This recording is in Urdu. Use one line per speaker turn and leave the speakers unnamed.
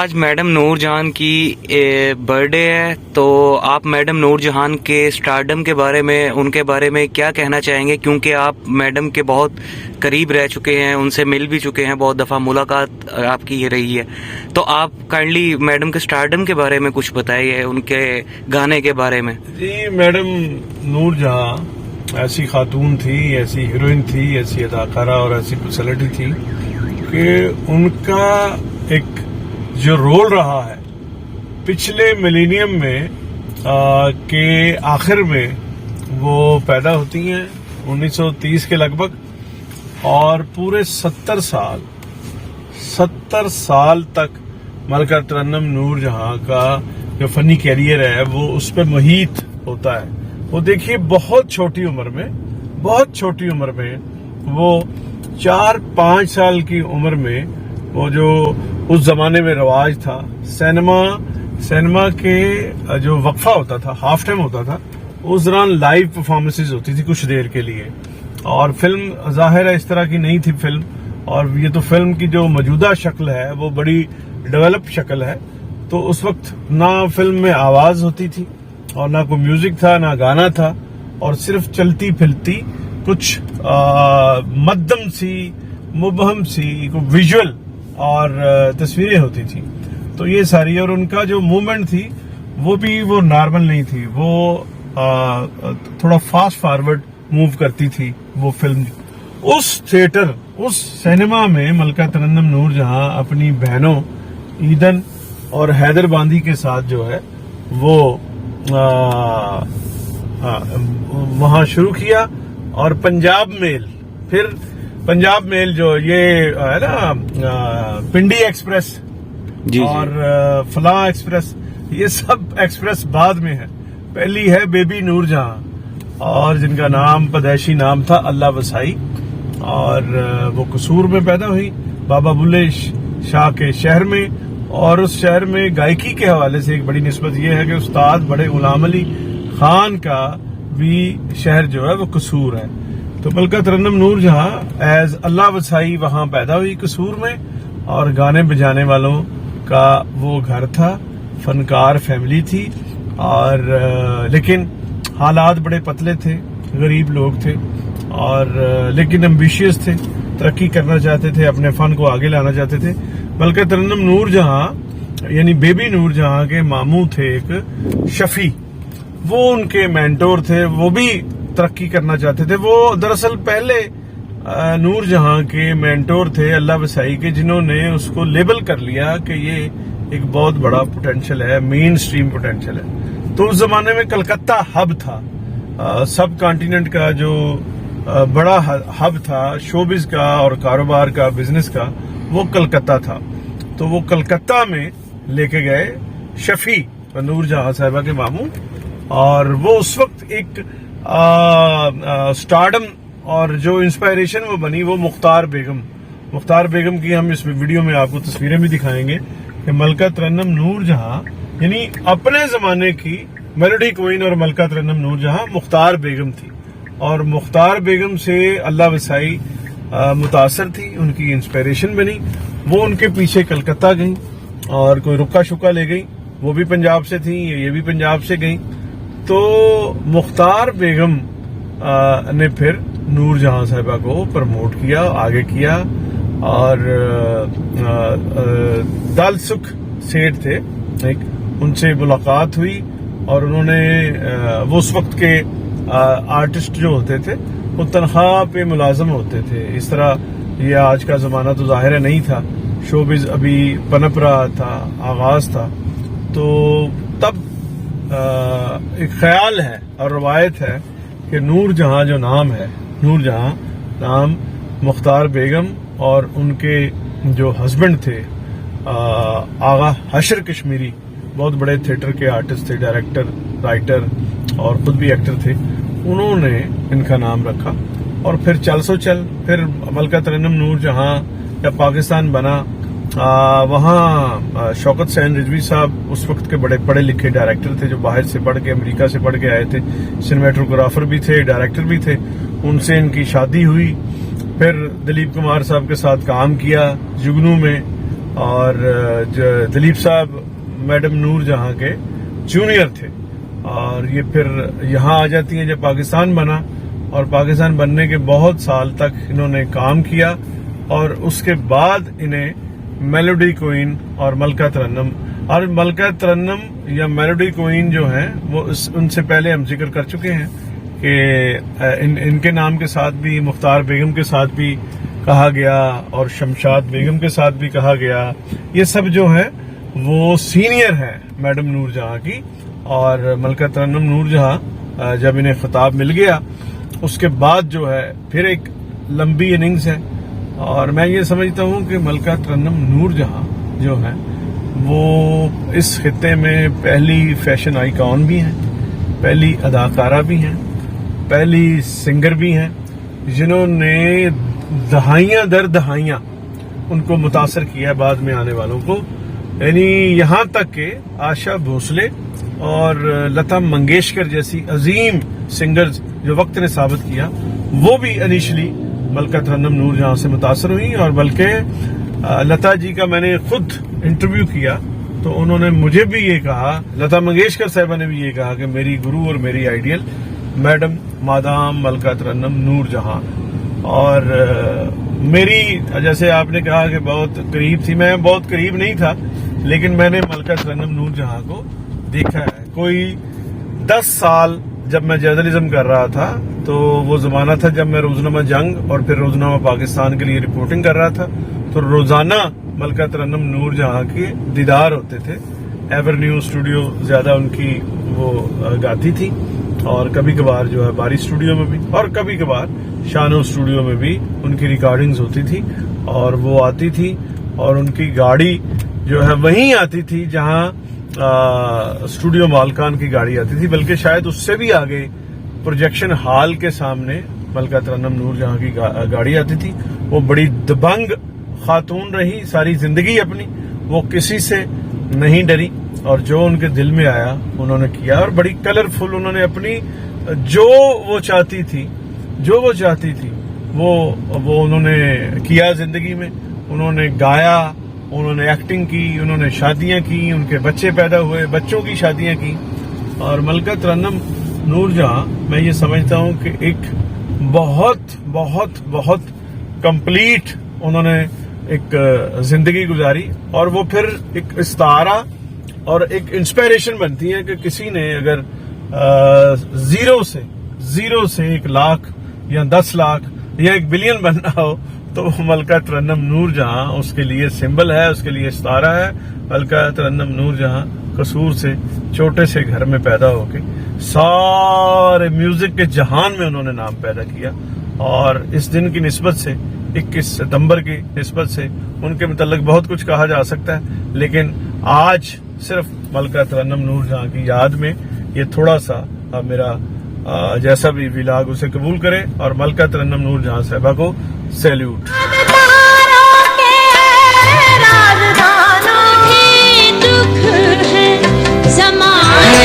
آج میڈم نور جہاں کی برتھ ڈے ہے، تو آپ میڈم نور جہاں کے اسٹارڈم کے بارے میں، ان کے بارے میں کیا کہنا چاہیں گے؟ کیونکہ آپ میڈم کے بہت قریب رہ چکے ہیں، ان سے مل بھی چکے ہیں، بہت دفعہ ملاقات آپ کی یہ رہی ہے، تو آپ کائنڈلی میڈم کے اسٹارڈم کے بارے میں کچھ بتائیے، ان کے گانے کے بارے میں۔
جی، میڈم نور جہاں ایسی خاتون تھی، ایسی ہیروئن تھی، ایسی اداکارہ اور ایسی پرسنالٹی تھی کہ ان کا ایک جو رول رہا ہے پچھلے ملینیم میں کے آخر میں، وہ پیدا ہوتی ہیں 1930 کے لگ بھگ، اور پورے 70 سال تک ملکہ ترنم نور جہاں کا جو فنی کیریئر ہے وہ اس پہ محیط ہوتا ہے۔ وہ دیکھیے بہت چھوٹی عمر میں وہ 4-5 سال کی عمر میں، وہ جو اس زمانے میں رواج تھا، سینما کے جو وقفہ ہوتا تھا، ہاف ٹائم ہوتا تھا، اس دوران لائیو پرفارمنسز ہوتی تھی کچھ دیر کے لیے، اور فلم ظاہر ہے اس طرح کی نہیں تھی فلم، اور یہ تو فلم کی جو موجودہ شکل ہے وہ بڑی ڈیولپ شکل ہے۔ تو اس وقت نہ فلم میں آواز ہوتی تھی اور نہ کوئی میوزک تھا، نہ گانا تھا، اور صرف چلتی پھرتی کچھ مدھم سی، مبہم سی کوئی ویژول اور تصویریں ہوتی تھی۔ تو یہ ساری، اور ان کا جو موومنٹ تھی وہ بھی وہ نارمل نہیں تھی، وہ تھوڑا فاسٹ فارورڈ موو کرتی تھی وہ فلم۔ اس سینما میں ملکہ ترنم نور جہاں اپنی بہنوں ایدن اور حیدر باندی کے ساتھ جو ہے وہ وہاں شروع کیا، اور پنجاب میل جو یہ ہے نا، پنڈی ایکسپریس اور فلاں ایکسپریس، یہ سب ایکسپریس بعد میں ہے۔ پہلی ہے بیبی نور جہاں، اور جن کا نام پیدائشی نام تھا اللہ وسائی، اور وہ قصور میں پیدا ہوئی، بابا بلے شاہ کے شہر میں، اور اس شہر میں گائکی کے حوالے سے ایک بڑی نسبت یہ ہے کہ استاد بڑے غلام علی خان کا بھی شہر جو ہے وہ قصور ہے۔ تو ملکہ ترنم نور جہاں ایز اللہ وسائی وہاں پیدا ہوئی قصور میں، اور گانے بجانے والوں کا وہ گھر تھا، فنکار فیملی تھی، اور لیکن حالات بڑے پتلے تھے، غریب لوگ تھے، اور لیکن ایمبیشیس تھے، ترقی کرنا چاہتے تھے، اپنے فن کو آگے لانا چاہتے تھے۔ ملکہ ترنم نور جہاں یعنی بیبی نور جہاں کے ماموں تھے ایک شفیع، وہ ان کے مینٹور تھے، وہ بھی ترقی کرنا چاہتے تھے۔ وہ دراصل پہلے نور جہاں کے مینٹور تھے اللہ وسائی کے، جنہوں نے اس کو لیبل کر لیا کہ یہ ایک بہت بڑا پوٹینشل ہے، مین سٹریم پوٹینشل ہے۔ تو اس زمانے میں کلکتہ ہب تھا، سب کانٹیننٹ کا جو بڑا ہب تھا شوبز کا اور کاروبار کا، بزنس کا، وہ کلکتہ تھا۔ تو وہ کلکتہ میں لے کے گئے شفیع نور جہاں صاحبہ کے ماموں، اور وہ اس وقت ایک سٹارڈم اور جو انسپائریشن وہ بنی وہ مختار بیگم کی ہم اس ویڈیو میں آپ کو تصویریں بھی دکھائیں گے کہ ملکہ ترنم نور جہاں یعنی اپنے زمانے کی میلوڈی کوئین، اور ملکہ ترنم نور جہاں مختار بیگم تھی، اور مختار بیگم سے اللہ وسائی متاثر تھی، ان کی انسپائریشن بنی، وہ ان کے پیچھے کلکتہ گئیں، اور کوئی رکا شکا لے گئی، وہ بھی پنجاب سے تھیں، یہ بھی پنجاب سے گئیں۔ تو مختار بیگم نے پھر نور جہاں صاحبہ کو پروموٹ کیا، آگے کیا، اور دل سکھ سیٹھ تھے ایک، ان سے ملاقات ہوئی، اور انہوں نے وہ اس وقت کے آرٹسٹ جو ہوتے تھے وہ تنخواہ پہ ملازم ہوتے تھے، اس طرح یہ آج کا زمانہ تو ظاہر ہے نہیں تھا، شوبز ابھی پنپ رہا تھا، آغاز تھا۔ تو تب ایک خیال ہے اور روایت ہے کہ نور جہاں جو نام ہے، نور جہاں نام مختار بیگم اور ان کے جو ہسبینڈ تھے آغا حشر کشمیری، بہت بڑے تھیٹر کے آرٹسٹ تھے، ڈائریکٹر، رائٹر، اور خود بھی ایکٹر تھے، انہوں نے ان کا نام رکھا۔ اور پھر چل پھر ملکہ ترنم نور جہاں جب پاکستان بنا، وہاں شوکت سین رضوی صاحب اس وقت کے بڑے پڑھے لکھے ڈائریکٹر تھے، جو باہر سے پڑھ کے، امریکہ سے پڑھ کے آئے تھے، سنیمیٹوگرافر بھی تھے، ڈائریکٹر بھی تھے، ان سے ان کی شادی ہوئی۔ پھر دلیپ کمار صاحب کے ساتھ کام کیا جگنو میں، اور دلیپ صاحب میڈم نور جہاں کے جونیئر تھے، اور یہ پھر یہاں آ جاتی ہیں جب پاکستان بنا، اور پاکستان بننے کے بہت سال تک انہوں نے کام کیا، اور اس کے بعد انہیں میلوڈی کوئین اور ملکہ ترنم، اور ملکہ ترنم یا میلوڈی کوئین جو ہیں وہ ان سے پہلے ہم ذکر کر چکے ہیں کہ ان کے نام کے ساتھ بھی مختار بیگم کے ساتھ بھی کہا گیا اور شمشاد بیگم کے ساتھ بھی کہا گیا، یہ سب جو ہے وہ سینئر ہیں میڈم نور جہاں کی. اور ملکہ ترنم نور جہاں جب انہیں خطاب مل گیا اس کے بعد جو ہے پھر ایک لمبی اننگز ہے، اور میں یہ سمجھتا ہوں کہ ملکہ ترنم نور جہاں جو ہے وہ اس خطے میں پہلی فیشن آئیکن بھی ہیں، پہلی اداکارہ بھی ہیں، پہلی سنگر بھی ہیں جنہوں نے دہائیاں در دہائیاں ان کو متاثر کیا ہے بعد میں آنے والوں کو. یعنی یہاں تک کہ آشا بھوسلے اور لتا منگیشکر جیسی عظیم سنگرز جو وقت نے ثابت کیا وہ بھی انیشلی ملکہ ترنم نور جہاں سے متاثر ہوئی. اور بلکہ لتا جی کا میں نے خود انٹرویو کیا تو انہوں نے مجھے بھی یہ کہا، لتا منگیشکر صاحبہ نے بھی یہ کہا کہ میری گرو اور میری آئیڈیل میڈم مادام ملکہ ترنم نور جہاں. اور میری جیسے آپ نے کہا کہ بہت قریب تھی، میں بہت قریب نہیں تھا لیکن میں نے ملکہ ترنم نور جہاں کو دیکھا ہے. کوئی 10 سال جب میں جرنلزم کر رہا تھا تو وہ زمانہ تھا جب میں روزنامہ جنگ اور پھر روزنامہ پاکستان کے لیے رپورٹنگ کر رہا تھا، تو روزانہ ملکہ ترنم نور جہاں کے دیدار ہوتے تھے. ایور نیو اسٹوڈیو زیادہ ان کی وہ گاتی تھی، اور کبھی کبھار جو ہے باری اسٹوڈیو میں بھی، اور کبھی کبھار شانو اسٹوڈیو میں بھی ان کی ریکارڈنگز ہوتی تھی. اور وہ آتی تھی اور ان کی گاڑی جو ہے وہیں آتی تھی جہاں اسٹوڈیو مالکان کی گاڑی آتی تھی، بلکہ شاید اس سے بھی آگے پروجیکشن ہال کے سامنے ملکہ ترنم نور جہاں کی گاڑی آتی تھی. وہ بڑی دبنگ خاتون رہی ساری زندگی اپنی، وہ کسی سے نہیں ڈری، اور جو ان کے دل میں آیا انہوں نے کیا. اور بڑی کلرفل انہوں نے اپنی جو وہ چاہتی تھی وہ انہوں نے کیا زندگی میں. انہوں نے گایا، انہوں نے ایکٹنگ کی، انہوں نے شادیاں کی، ان کے بچے پیدا ہوئے، بچوں کی شادیاں کی. اور ملکہ ترنم نور جہاں میں یہ سمجھتا ہوں کہ ایک بہت بہت بہت کمپلیٹ انہوں نے ایک زندگی گزاری. اور وہ پھر ایک استعارہ اور ایک انسپائریشن بنتی ہے کہ کسی نے اگر زیرو سے 1 لاکھ یا 10 لاکھ یا 1 بلین بننا ہو تو ملکہ ترنم نور جہاں اس کے لیے سمبل ہے، اس کے لیے استعارہ ہے. ملکہ ترنم نور جہاں قصور سے چھوٹے سے گھر میں پیدا ہو کے سارے میوزک کے جہان میں انہوں نے نام پیدا کیا. اور اس دن کی نسبت سے 21 ستمبر کی نسبت سے ان کے متعلق بہت کچھ کہا جا سکتا ہے، لیکن آج صرف ملکہ ترنم نور جہاں کی یاد میں یہ تھوڑا سا میرا جیسا بھی ولاگ اسے قبول کرے، اور ملکہ ترنم نور جہاں صاحبہ کو سیلیوٹ.
زمانے